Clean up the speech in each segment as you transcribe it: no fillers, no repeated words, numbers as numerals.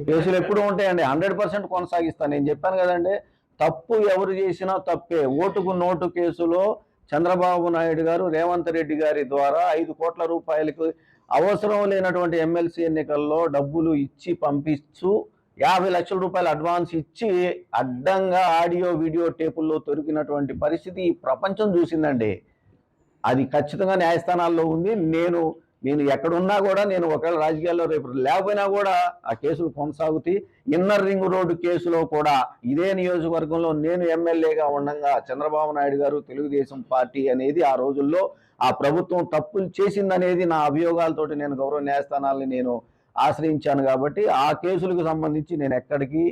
కేసులు ఎప్పుడు ఉంటాయండి? 100% కొనసాగిస్తాను. నేను చెప్పాను కదండి, తప్పు ఎవరు చేసినా తప్పే. ఓటుకు నోటు కేసులో చంద్రబాబు నాయుడు గారు రేవంత్ రెడ్డి గారి ద్వారా 5 కోట్ల రూపాయలకు అవసరం లేనటువంటి ఎమ్మెల్సీ ఎన్నికల్లో డబ్బులు ఇచ్చి పంపిస్తూ 50 లక్షల రూపాయలు అడ్వాన్స్ ఇచ్చి అడ్డంగా ఆడియో వీడియో టేపుల్లో దొరికినటువంటి పరిస్థితి ఈ ప్రపంచం చూసిందండి. అది ఖచ్చితంగా న్యాయస్థానాల్లో ఉంది. నేను ఎక్కడున్నా కూడా, నేను ఒకవేళ రాజకీయాల్లో రేపు లేకపోయినా కూడా ఆ కేసులు కొనసాగుతాయి. ఇన్నర్ రింగ్ రోడ్డు కేసులో కూడా ఇదే నియోజకవర్గంలో నేను ఎమ్మెల్యేగా ఉండగా చంద్రబాబు నాయుడు గారు తెలుగుదేశం పార్టీ అనేది ఆ రోజుల్లో ఆ ప్రభుత్వం తప్పులు చేసిందనేది నా అభియోగాలతోటి నేను గౌరవ న్యాయస్థానాలని నేను ఆశ్రయించాను. కాబట్టి ఆ కేసులకు సంబంధించి నేను ఎక్కడికి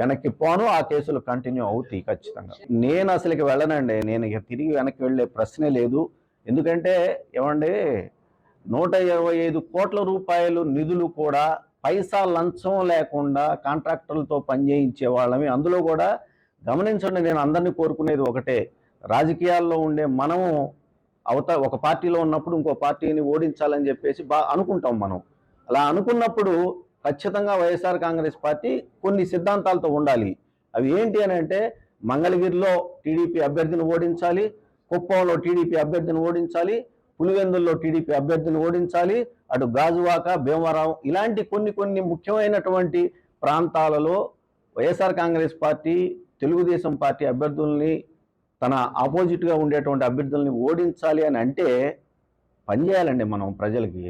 వెనక్కి పోను. ఆ కేసులు కంటిన్యూ అవుతాయి ఖచ్చితంగా. నేను అసలుకి వెళ్ళనండి. నేను ఇక తిరిగి వెనక్కి వెళ్ళే ప్రశ్నే లేదు. ఎందుకంటే ఏమండి, 125 కోట్ల రూపాయలు నిధులు కూడా పైసా లంచం లేకుండా కాంట్రాక్టర్లతో పనిచేయించే వాళ్ళమి. అందులో కూడా గమనించండి, నేను అందరినీ కోరుకునేది ఒకటే, రాజకీయాల్లో ఉండే మనము ఒక పార్టీలో ఉన్నప్పుడు ఇంకో పార్టీని ఓడించాలని చెప్పేసి అనుకుంటాం మనం. అలా అనుకున్నప్పుడు ఖచ్చితంగా వైఎస్ఆర్ కాంగ్రెస్ పార్టీ కొన్ని సిద్ధాంతాలతో ఉండాలి. అవి ఏంటి అని అంటే, మంగళగిరిలో టీడీపీ అభ్యర్థిని ఓడించాలి, కుప్పంలో టీడీపీ అభ్యర్థిని ఓడించాలి, పులివెందుల్లో టీడీపీ అభ్యర్థిని ఓడించాలి, అటు గాజువాక, భీమవరం ఇలాంటి కొన్ని ముఖ్యమైనటువంటి ప్రాంతాలలో వైఎస్ఆర్ కాంగ్రెస్ పార్టీ తెలుగుదేశం పార్టీ అభ్యర్థుల్ని, తన ఆపోజిట్గా ఉండేటువంటి అభ్యర్థుల్ని ఓడించాలి అని అంటే పనిచేయాలండి మనం ప్రజలకి.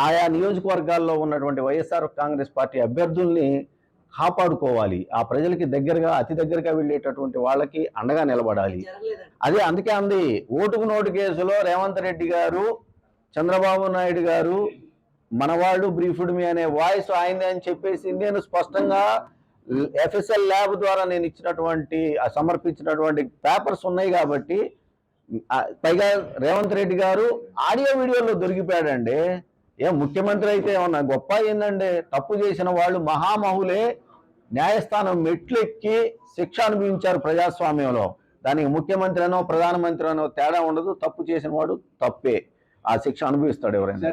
ఆయా నియోజకవర్గాల్లో ఉన్నటువంటి వైఎస్ఆర్ కాంగ్రెస్ పార్టీ అభ్యర్థుల్ని కాపాడుకోవాలి. ఆ ప్రజలకి దగ్గరగా, అతి దగ్గరగా వెళ్ళేటటువంటి వాళ్ళకి అండగా నిలబడాలి. అదే అందుకే అంది, ఓటుకు నోటు కేసులో రేవంత్ రెడ్డి గారు, చంద్రబాబు నాయుడు గారు మనవాళ్ళు బ్రీఫ్డ్ మీ అనే వాయిస్ ఆయనదే అని చెప్పేసి నేను స్పష్టంగా ఎఫ్ఎస్ఎల్ ల్యాబ్ ద్వారా నేను ఇచ్చినటువంటి సమర్పించినటువంటి పేపర్స్ ఉన్నాయి. కాబట్టి పైగా రేవంత్ రెడ్డి గారు ఆడియో వీడియోలో దొరికిపోయాడండి. ముఖ్యమంత్రి అయితే ఏమన్నా గొప్ప ఏందండి? తప్పు చేసిన వాళ్ళు మహామహులే న్యాయస్థానం మెట్లెక్కి శిక్ష అనుభవించారు ప్రజాస్వామ్యంలో. దానికి ముఖ్యమంత్రి అనో ప్రధానమంత్రి అనో తేడా ఉండదు. తప్పు చేసిన వాడు తప్పే, ఆ శిక్ష అనుభవిస్తాడు ఎవరైనా.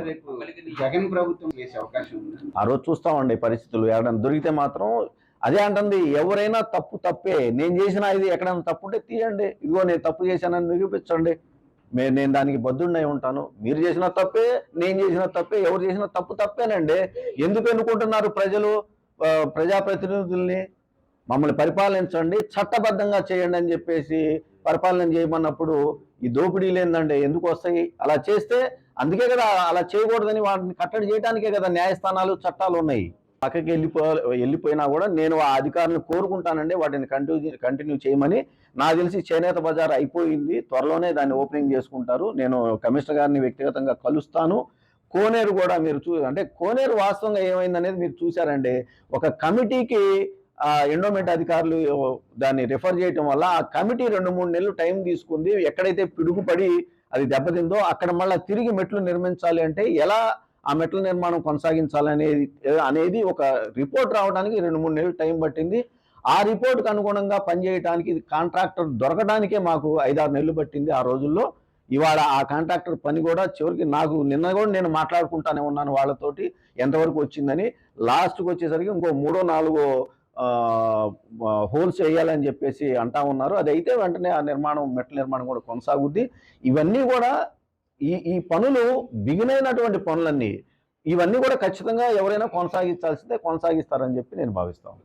జగన్ ప్రభుత్వం చేసే అవకాశం ఉంది. ఆ రోజు చూస్తామండి పరిస్థితులు. ఎవరైనా దొరికితే మాత్రం అదే అంటుంది, ఎవరైనా తప్పే. నేను చేసిన ఇది ఎక్కడైనా తప్పు ఉంటే తీయండి, ఇదిగో నేను తప్పు చేశానని నిరూపించండి, నేను దానికి బద్దుడినై ఉంటాను. మీరు చేసిన తప్పే, నేను చేసిన తప్పే, ఎవరు చేసిన తప్పేనండి. ఎందుకు ఎన్నుకుంటున్నారు ప్రజలు ప్రజాప్రతినిధుల్ని? మమ్మల్ని పరిపాలించండి, చట్టబద్ధంగా చేయండి అని చెప్పేసి పరిపాలన చేయమన్నప్పుడు ఈ దోపిడీలు ఏందండి ఎందుకు వస్తాయి? అలా చేస్తే అందుకే కదా, అలా చేయకూడదని వాటిని కట్టడి చేయడానికే కదా న్యాయస్థానాలు, చట్టాలు ఉన్నాయి. పక్కకి వెళ్ళిపోయినా కూడా నేను ఆ అధికారులను కోరుకుంటానండి వాటిని కంటిన్యూ చేయమని. నాకు తెలిసి చేనేత బజార్ అయిపోయింది, త్వరలోనే దాన్ని ఓపెనింగ్ చేసుకుంటారు. నేను కమిషనర్ గారిని వ్యక్తిగతంగా కలుస్తాను. కోనేరు కూడా మీరు అంటే కోనేరు వాస్తవంగా ఏమైందనేది మీరు చూశారండి. ఒక కమిటీకి ఎండోమెంట్ అధికారులు దాన్ని రిఫర్ చేయటం వల్ల ఆ కమిటీ 2-3 నెలలు టైం తీసుకుంది. ఎక్కడైతే పిడుగుపడి అది దెబ్బతిందో అక్కడ మళ్ళీ తిరిగి మెట్లు నిర్మించాలి అంటే ఎలా ఆ మెట్ల నిర్మాణం కొనసాగించాలనేది ఒక రిపోర్ట్ రావడానికి 2-3 నెలలు టైం పట్టింది. ఆ రిపోర్ట్కి అనుగుణంగా పనిచేయడానికి కాంట్రాక్టర్ దొరకడానికే మాకు 5-6 నెలలు పట్టింది ఆ రోజుల్లో. ఇవాళ ఆ కాంట్రాక్టర్ పని కూడా చివరికి నిన్న కూడా నేను మాట్లాడుకుంటానే ఉన్నాను వాళ్ళతోటి ఎంతవరకు వచ్చిందని. లాస్ట్కి వచ్చేసరికి ఇంకో 3-4 హోల్స్ వేయాలని చెప్పేసి అంటా ఉన్నారు. అది అయితే వెంటనే ఆ మెట్ల నిర్మాణం కూడా కొనసాగుద్ది. ఇవన్నీ కూడా ఈ పనులు బిగినైనటువంటి పనులన్నీ, ఇవన్నీ కూడా ఖచ్చితంగా ఎవరైనా కొనసాగిస్తారని చెప్పి నేను భావిస్తాను.